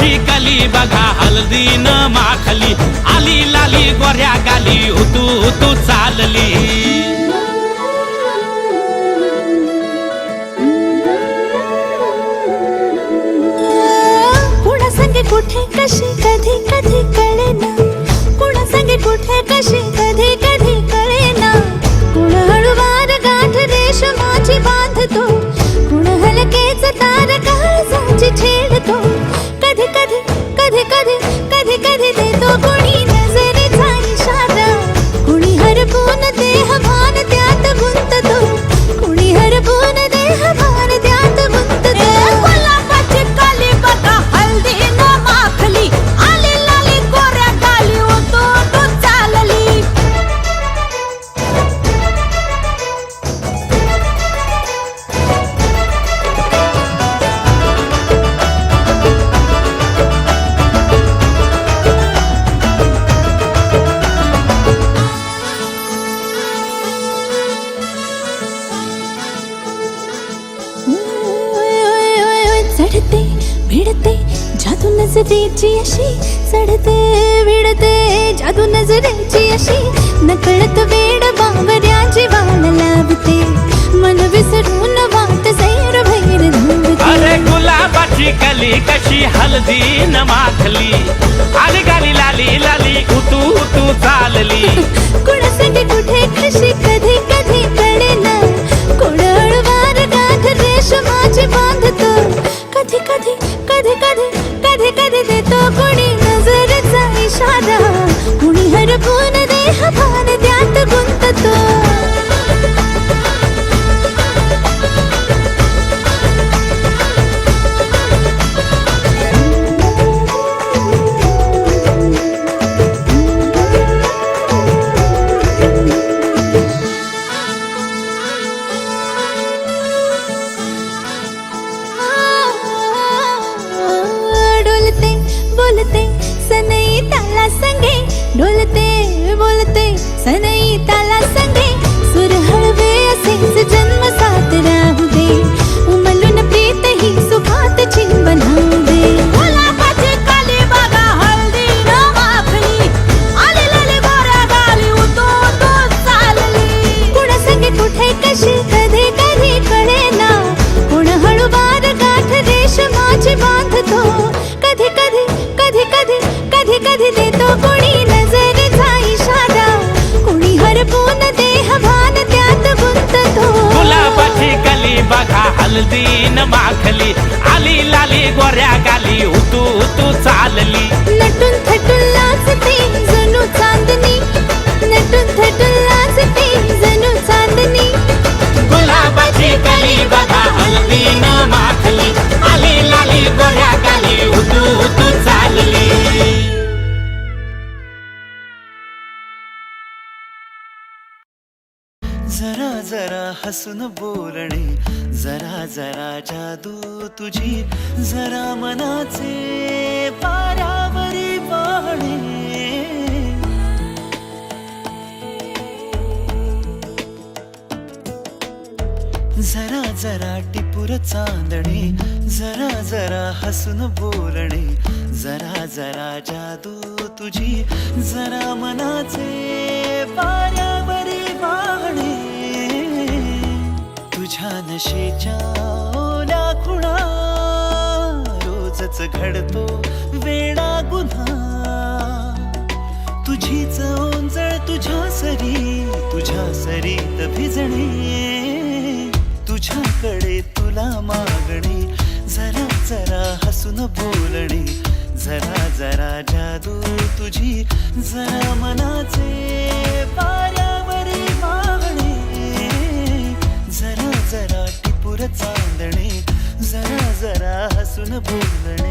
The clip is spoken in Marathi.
गुलाबाची कली बघा हळदीन माखली, आली लाली गोऱ्या गाली हुतू हुतू चालली. कुणा संगे कुठे कशी कधी कधी कळेना, कुणा संगे कुठे कशी कधी कधी कळेना. कुण हळूवार गाठ रेशमाची बांधतो, कुण हलकेच तार काळजाची छेडतो. कधी कधी कधी कधी कधी कधी देतो कुणी नजरेचा इशारा, कुणी हरपून देह भान त्यात गुंततो, कुणी हरपून देह भान त्यात गुंततो. गुलाबाची कली बघा हळदीन माखली, आली लाली गोऱ्या गाली होतो तो चालली. चढते भिडते जादू नजरेची अशी, चढते भिडते जादू नजरेची अशी. नकळत वेड बावऱ्याची वाण लावते, मन विसरून वाट सैर भैर धावते. अरे गुलाबाची कली कशी हळदीन माखली, आली गाली लाली लाली हुतू हुतू चालली. कुणा संगे कुठे कशी कधी कधी कळेना, कुण हळूवार गाठ रेशमाची बांधतो. कधी कधी कधी कधी कधी कधी देतो कुणी नजरेचा इशारा, कुणी हरपून देह भान त्यात गुंततो. डोलते बोलते सनई ताला संगे, डोलते बोलते सनई ताला संगे. सुर हळवे असेच जन्म साथ राहू दे, उमलून प्रीत ही सुखात चिंबन होऊ दे. गुलाबाची कली बघा हळदीन माखली, आली लाली गोऱ्या गाली हुतू हुतू चालली. कुणा संगे कुठे कशी कधी कधी कळेना, कुण हळूवार गाठ रेशमाची बांधतो. कधी कधी कधी कधी कधी कधी देतो कुणी नजरेचा इशारा, कुणी हरपून देह भान त्यात गुंततो. गुलाबाची कली बघा हळदीन माखली, आली लाली गोऱ्या गाली हुतू हुतू चालली. नटून थटून लाजते जणू चांदणी, नटून थटून लाजते जणू चांदणी. गुलाबाची कली बघा हळदीन माखली, आली लाली गोऱ्या गाली हुतू हुतू चालली. जरा जरा हसून बोलणे, जरा जरा जादू तुझी, जरा मनाचे पारावरी वाहणे. जरा जरा टिपूर चांदणे, जरा जरा हसून बोलणे, जरा जरा जादू तुझी, जरा मनाचे पारावरी वाहणे. तुझ्या नशेच्या ओल्या खुणा, रोजच घडतो वेडा गुन्हा. तुझीच ओंजळ तुझ्या सरीत भिजणे. तुझ्याकडे तुला मागणे, जरा जरा हसून बोलणे, जरा जरा जादू तुझी, जरा मनाचे पारावरी वाहणे. जरा जरा टिपूर चांदणे, जरा जरा हसून बोलणे.